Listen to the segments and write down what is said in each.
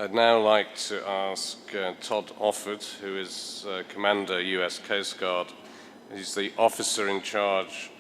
I'd now like to ask Todd Offutt, who is Commander U.S. Coast Guard. He's the officer in charge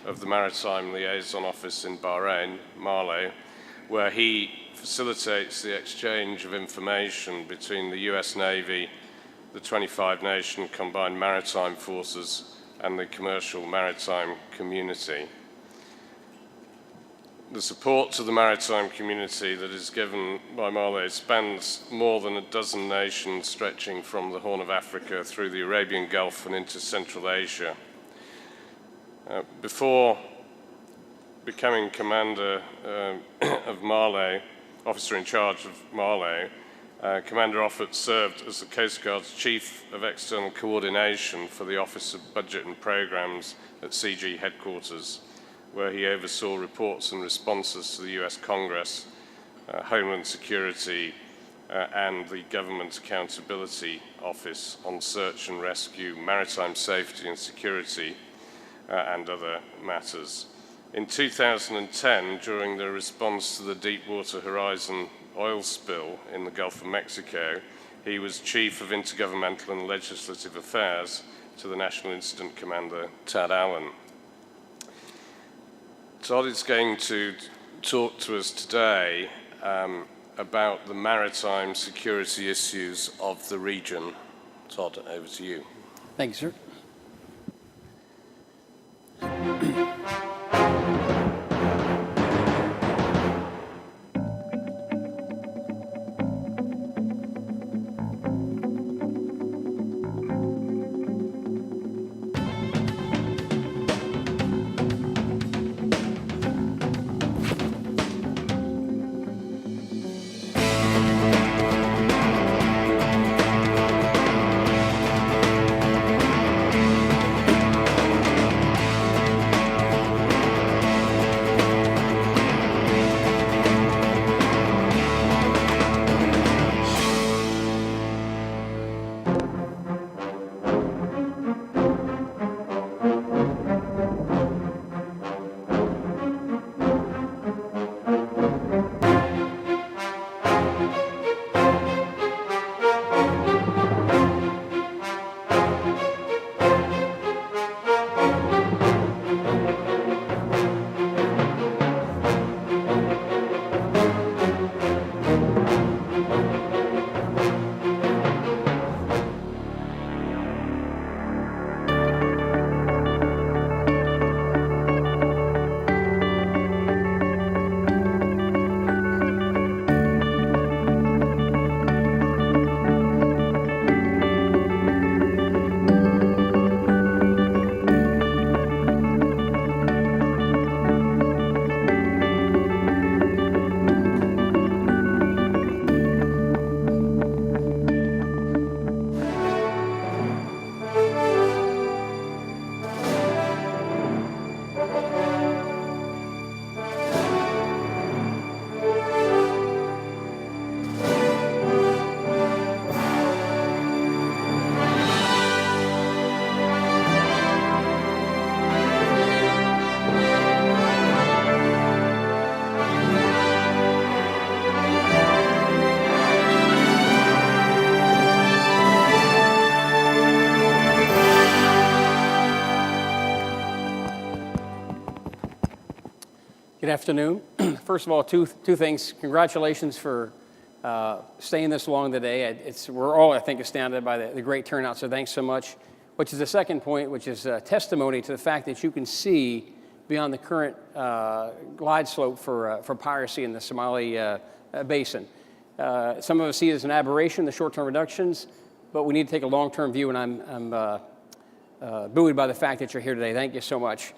of the Maritime Liaison Office in Bahrain, Male, where he facilitates the exchange of information between the U.S. Navy, the 25-nation Combined Maritime Forces, and the commercial maritime community. The support to the maritime community that is given by Male spans more than a dozen nations, stretching from the Horn of Africa through the Arabian Gulf and into Central Asia. Before becoming commander of Male, officer in charge of Male, Commander Offutt served as the Coast Guard's Chief of External Coordination for the Office of Budget and Programs at CG Headquarters, where he oversaw reports and responses to the US Congress, Homeland Security, and the Government Accountability Office on search and rescue, maritime safety and security, and other matters. In 2010, during the response to the Deepwater Horizon oil spill in the Gulf of Mexico, he was Chief of Intergovernmental and Legislative Affairs to the National Incident Commander, Tad Allen. Todd is going to talk to us today about the maritime security issues of the region. Todd, over to you. Thank you, sir. Good afternoon. First of all, two things. Congratulations for staying this long today. We're all, I think, astounded by the great turnout, so thanks so much. Which is the second point, which is testimony to the fact that you can see beyond the current glide slope for piracy in the Somali basin. Some of us see it as an aberration, the short-term reductions, but we need to take a long-term view, and I'm buoyed by the fact that you're here today. Thank you so much.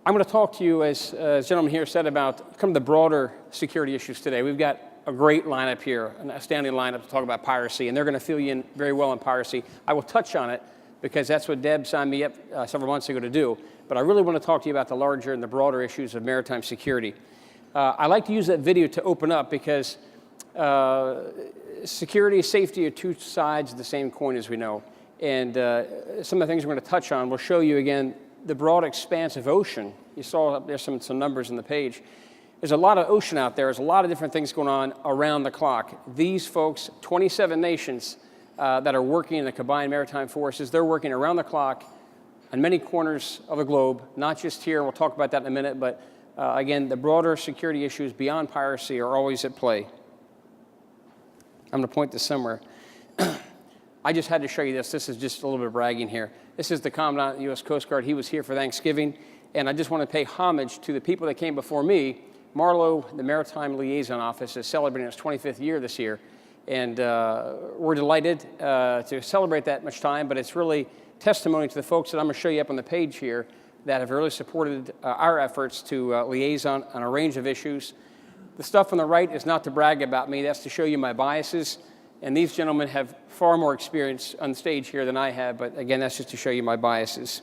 I'm going to talk to you, as the gentleman here said, about kind of the broader security issues today. We've got a great lineup here, an outstanding lineup to talk about piracy, and they're going to fill you in very well on piracy. I will touch on it because that's what Deb signed me up several months ago to do, but I really want to talk to you about the larger and the broader issues of maritime security. I like to use that video to open up because security and safety are two sides of the same coin, as we know, and some of the things we're going to touch on will show you, again, the broad expanse of ocean. You saw there's some numbers on the page. There's a lot of ocean out there. There's a lot of different things going on around the clock. These folks, 27 nations that are working in the combined maritime forces, they're working around the clock on many corners of the globe, not just here. We'll talk about that in a minute, but again, the broader security issues beyond piracy are always at play. I'm going to point this somewhere. I just had to show you this. This is just a little bit of bragging here. This is the Commandant of the U.S. Coast Guard. He was here for Thanksgiving, and I just want to pay homage to the people that came before me. Marlowe, the Maritime Liaison Office, is celebrating its 25th year this year, and we're delighted to celebrate that much time, but it's really testimony to the folks that I'm going to show you up on the page here that have really supported our efforts to liaison on a range of issues. The stuff on the right is not to brag about me, that's to show you my biases, and these gentlemen have far more experience on stage here than I have, but again, that's just to show you my biases.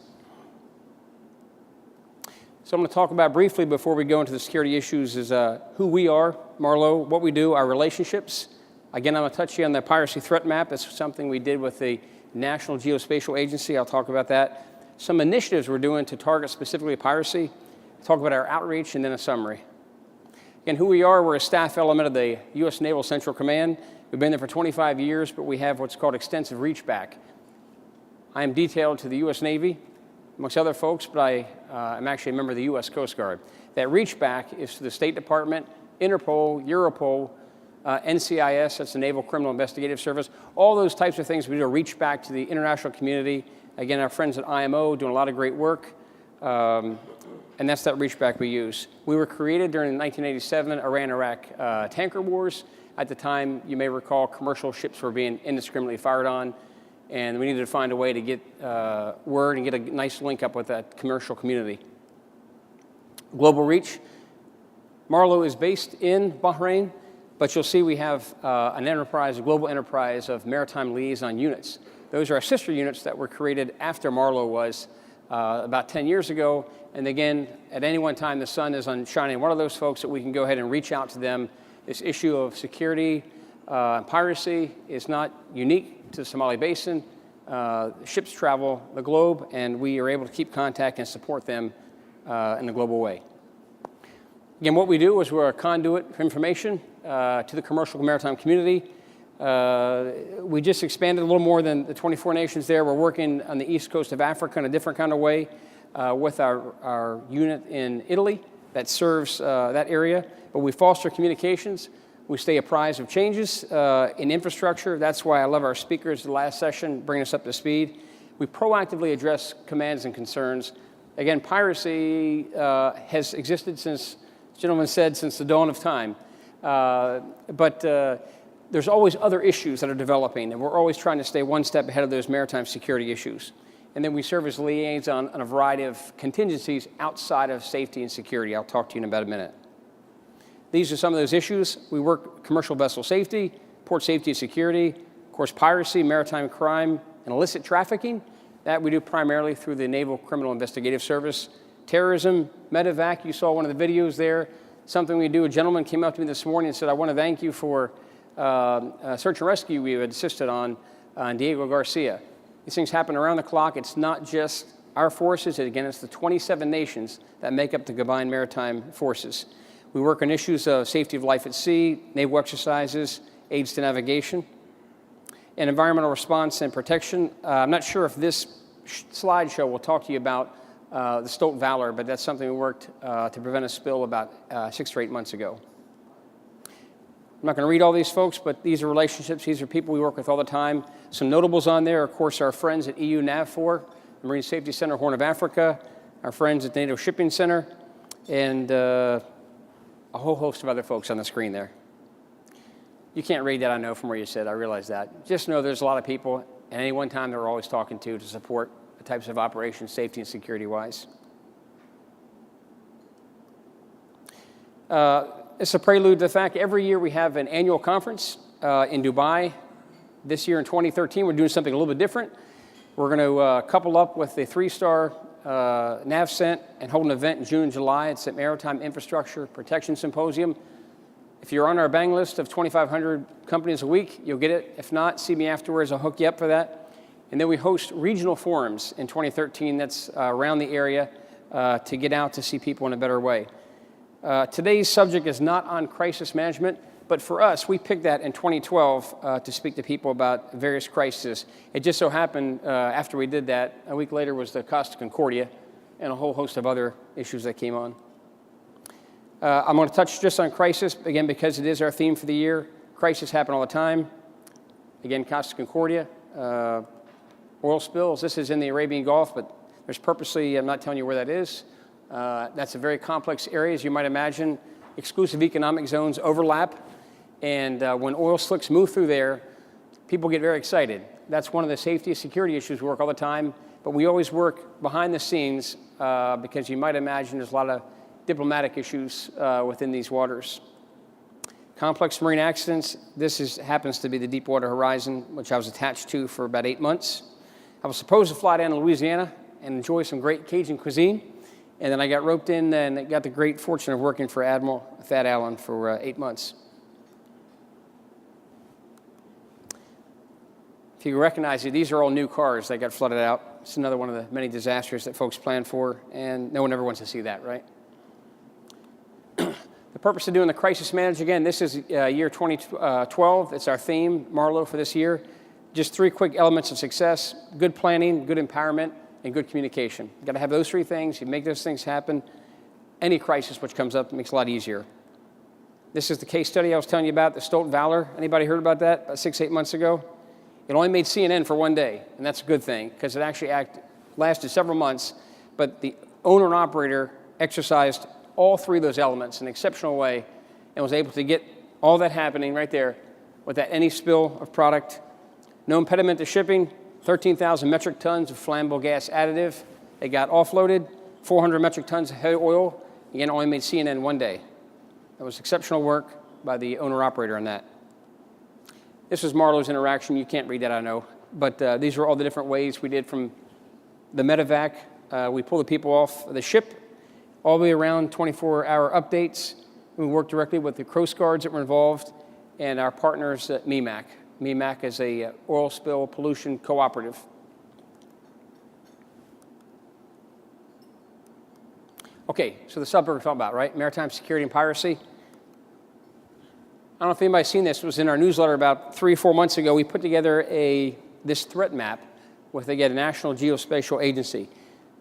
So I'm going to talk about briefly before we go into the security issues is who we are, Marlowe, what we do, our relationships. Again, I'm going to touch you on the piracy threat map. It's something we did with the National Geospatial Agency. I'll talk about that. Some initiatives we're doing to target specifically piracy. Talk about our outreach and then a summary. Again, who we are, we're a staff element of the U.S. Naval Central Command. We've been there for 25 years, but we have what's called extensive reach back. I am detailed to the U.S. Navy, amongst other folks, but I am actually a member of the U.S. Coast Guard. That reach back is to the State Department, Interpol, Europol, NCIS, that's the Naval Criminal Investigative Service. All those types of things we do to reach back to the international community. Again, our friends at IMO doing a lot of great work, and that's that reach back we use. We were created during the 1987 Iran-Iraq tanker wars. At the time, you may recall, commercial ships were being indiscriminately fired on, and we needed to find a way to get word and get a nice link up with that commercial community. Global reach. Marlowe is based in Bahrain, but you'll see we have an enterprise, a global enterprise of maritime liaison units. Those are our sister units that were created after Marlowe was about 10 years ago. And again, at any one time, the sun is shining one of those folks that we can go ahead and reach out to them. This issue of security, piracy is not unique to the Somali Basin. Ships travel the globe, and we are able to keep contact and support them in a global way. Again, what we do is we're a conduit for information to the commercial maritime community. We just expanded a little more than the 24 nations there. We're working on the east coast of Africa in a different kind of way with our unit in Italy that serves that area. But we foster communications. We stay apprised of changes in infrastructure. That's why I love our speakers the last session, bringing us up to speed. We proactively address commands and concerns. Again, piracy has existed since, the gentleman said, since the dawn of time. But there's always other issues that are developing, and we're always trying to stay one step ahead of those maritime security issues. And then we serve as liaison on a variety of contingencies outside of safety and security. I'll talk to you in about a minute. These are some of those issues. We work commercial vessel safety, port safety and security, of course, piracy, maritime crime, and illicit trafficking. That we do primarily through the Naval Criminal Investigative Service. Terrorism, medevac, you saw one of the videos there. Something we do, a gentleman came up to me this morning and said, I want to thank you for search and rescue we had assisted on Diego Garcia. These things happen around the clock. It's not just our forces. Again, it's the 27 nations that make up the combined maritime forces. We work on issues of safety of life at sea, naval exercises, aids to navigation, and environmental response and protection. I'm not sure if this slideshow will talk to you about the Stolt Valor, but that's something we worked to prevent a spill about 6 or 8 months ago. I'm not going to read all these folks, but these are relationships. These are people we work with all the time. Some notables on there, of course, our friends at EU NAVFOR, the Marine Safety Center, Horn of Africa, our friends at the NATO Shipping Center, and a whole host of other folks on the screen there. You can't read that, I know, from where you sit. I realize that. Just know there's a lot of people at any one time that we're always talking to support the types of operations, safety and security-wise. It's a prelude to the fact every year we have an annual conference in Dubai. This year in 2013, we're doing something a little bit different. We're going to couple up with the 3-star NAVCENT and hold an event in June and July. It's at Maritime Infrastructure Protection Symposium. If you're on our bang list of 2,500 companies a week, you'll get it. If not, see me afterwards. I'll hook you up for that. And then we host regional forums in 2013 that's around the area to get out to see people in a better way. Today's subject is not on crisis management, but for us, we picked that in 2012 to speak to people about various crises. It just so happened after we did that, a week later was the Costa Concordia and a whole host of other issues that came on. I'm going to touch just on crisis, again, because it is our theme for the year. Crises happen all the time. Again, Costa Concordia, oil spills. This is in the Arabian Gulf, but there's purposely, I'm not telling you where that is. That's a very complex area, as you might imagine. Exclusive economic zones overlap, and when oil slicks move through there, people get very excited. That's one of the safety and security issues we work all the time, but we always work behind the scenes because you might imagine there's a lot of diplomatic issues within these waters. Complex marine accidents. This happens to be the Deepwater Horizon, which I was attached to for about 8 months. I was supposed to fly down to Louisiana and enjoy some great Cajun cuisine, and then I got roped in and got the great fortune of working for Admiral Thad Allen for 8 months. If you recognize it, these are all new cars that got flooded out. It's another one of the many disasters that folks plan for, and no one ever wants to see that, right? The purpose of doing the crisis management, again, this is year 2012. It's our theme, Marlowe, for this year. Just 3 quick elements of success: good planning, good empowerment, and good communication. You've got to have those 3 things. You make those things happen. Any crisis which comes up makes it a lot easier. This is the case study I was telling you about, the Stolt Valor. Anybody heard about that about 6-8 months ago? It only made CNN for 1 day, and that's a good thing because it actually lasted several months, but the owner and operator exercised all 3 of those elements in an exceptional way and was able to get all that happening right there without any spill of product. No impediment to shipping, 13,000 metric tons of flammable gas additive. They got offloaded, 400 metric tons of heavy oil. Again, only made CNN 1 day. That was exceptional work by the owner-operator on that. This was Marlowe's interaction. You can't read that, I know. But these were all the different ways we did from the medevac. We pulled the people off the ship, all the way around 24-hour updates. We worked directly with the Coast Guards that were involved and our partners at MEMAC. MEMAC is a oil spill pollution cooperative. Okay, so the subject we're talking about, right? Maritime security and piracy. I don't know if anybody's seen this. It was in our newsletter about 3 or 4 months ago. We put together this threat map with, again, a National Geospatial Agency.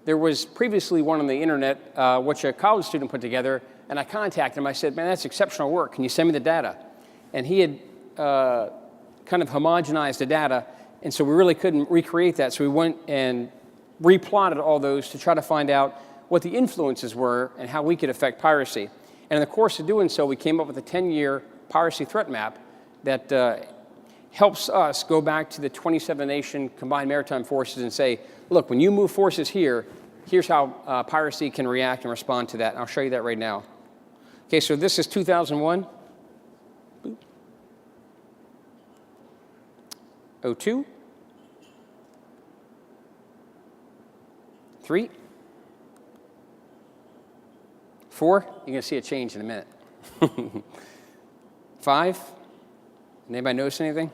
There was previously one on the internet, which a college student put together, and I contacted him. I said, man, that's exceptional work. Can you send me the data? And he had kind of homogenized the data, and so we really couldn't recreate that. So we went and replotted all those to try to find out what the influences were and how we could affect piracy. And in the course of doing so, we came up with a 10-year piracy threat map that helps us go back to the 27-nation combined maritime forces and say, look, when you move forces here, here's how piracy can react and respond to that. And I'll show you that right now. Okay, so this is 2001. 02. 3. 4. You're going to see a change in a minute. 5. Anybody notice anything?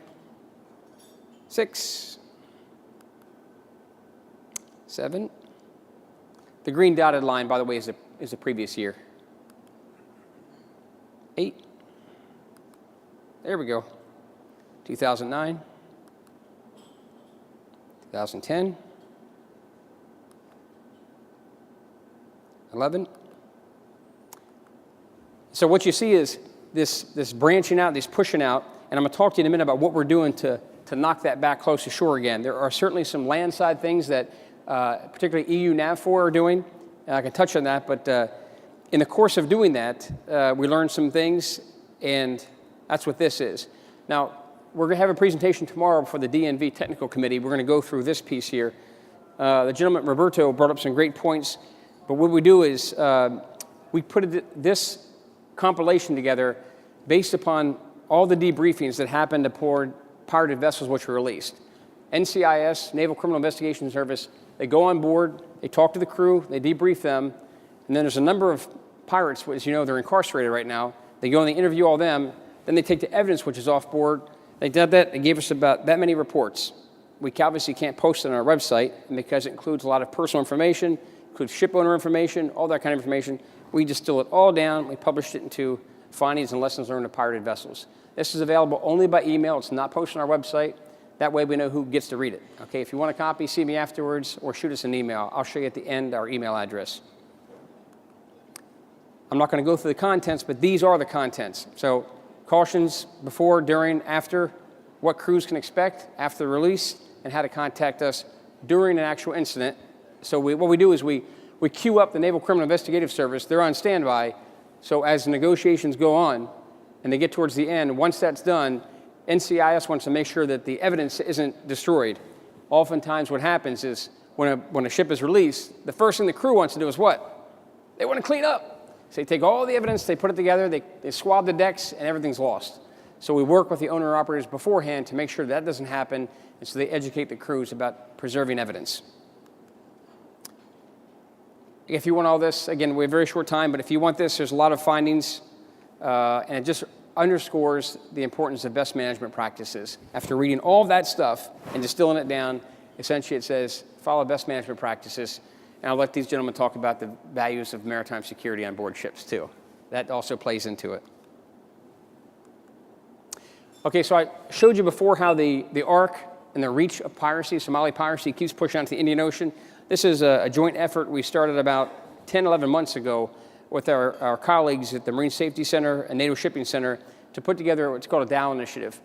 6. 7. The green dotted line, by the way, is the previous year. 8. There we go. 2009. 2010. 11. So what you see is this branching out, this pushing out, and I'm going to talk to you in a minute about what we're doing to knock that back close to shore again. There are certainly some landside things that particularly EU NAVFOR are doing. I can touch on that, but in the course of doing that, we learned some things, and that's what this is. Now, we're going to have a presentation tomorrow for the DNV Technical Committee. We're going to go through this piece here. The gentleman, Roberto, brought up some great points, but what we do is we put this compilation together based upon all the debriefings that happened aboard pirated vessels which were released. NCIS, Naval Criminal Investigation Service, they go on board, they talk to the crew, they debrief them, and then there's a number of pirates, as you know, they're incarcerated right now. They go and they interview all them, then they take the evidence which is off board. They did that, they gave us about that many reports. We obviously can't post it on our website because it includes a lot of personal information, includes ship owner information, all that kind of information. We distill it all down. We published it into findings and lessons learned of pirated vessels. This is available only by email. It's not posted on our website. That way we know who gets to read it. Okay, if you want a copy, see me afterwards or shoot us an email. I'll show you at the end our email address. I'm not going to go through the contents, but these are the contents. So cautions before, during, after, what crews can expect after the release, and how to contact us during an actual incident. So what we do is we queue up the Naval Criminal Investigative Service. They're on standby. So as the negotiations go on and they get towards the end, once that's done, NCIS wants to make sure that the evidence isn't destroyed. Oftentimes what happens is when a ship is released, the first thing the crew wants to do is what? They want to clean up. So they take all the evidence, they put it together, they swab the decks, and everything's lost. So we work with the owner-operators beforehand to make sure that doesn't happen, and so they educate the crews about preserving evidence. If you want all this, again, we have a very short time, but if you want this, there's a lot of findings, and it just underscores the importance of best management practices. After reading all of that stuff and distilling it down, essentially it says, follow best management practices. And I'll let these gentlemen talk about the values of maritime security on board ships, too. That also plays into it. Okay, so I showed you before how the arc and the reach of piracy, Somali piracy, keeps pushing out to the Indian Ocean. This is a joint effort we started about 10, 11 months ago with our colleagues at the Marine Safety Center and NATO Shipping Center to put together what's called a Dowell Initiative.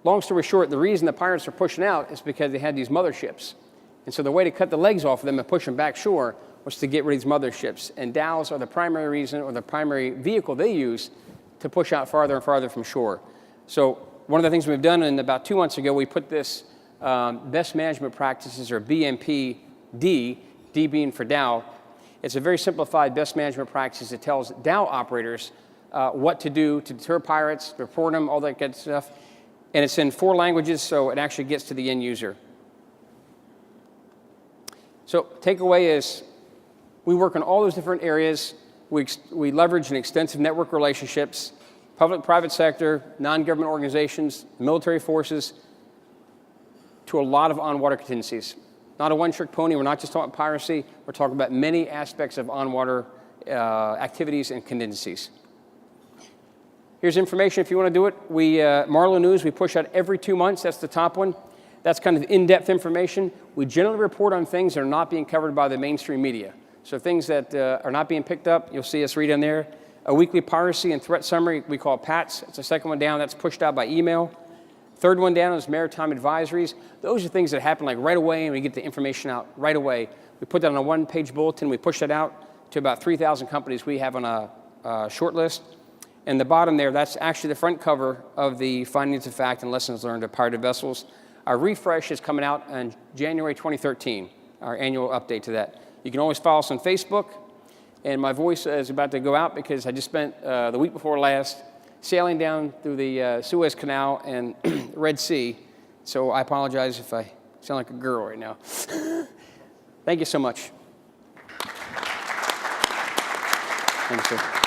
Long story short, the reason the pirates are pushing out is because they had these motherships. And so the way to cut the legs off of them and push them back shore was to get rid of these motherships. And Dowells are the primary reason or the primary vehicle they use to push out farther and farther from shore. So one of the things we've done, and about 2 months ago, we put this best management practices, or BMPD, D being for Dowell. It's a very simplified best management practice that tells Dowell operators what to do to deter pirates, report them, all that good stuff. And it's in 4 languages, so it actually gets to the end user. So takeaway is we work in all those different areas. We leverage an extensive network relationships, public, private sector, non-government organizations, military forces, to a lot of on-water contingencies. Not a one-trick pony. We're not just talking about piracy. We're talking about many aspects of on-water activities and contingencies. Here's information if you want to do it. Marlow News, we push out every 2 months. That's the top one. That's kind of in-depth information. We generally report on things that are not being covered by the mainstream media. So things that are not being picked up, you'll see us read on there. A weekly piracy and threat summary we call PATS. It's the second one down. That's pushed out by email. Third one down is maritime advisories. Those are things that happen like right away, and we get the information out right away. We put that on a one-page bulletin. We push that out to about 3,000 companies we have on a short list. And the bottom there, that's actually the front cover of the findings of fact and lessons learned of pirated vessels. Our refresh is coming out in January 2013, our annual update to that. You can always follow us on Facebook. And my voice is about to go out because I just spent the week before last sailing down through the Suez Canal and Red Sea. So I apologize if I sound like a girl right now. Thank you so much. Thank you, sir.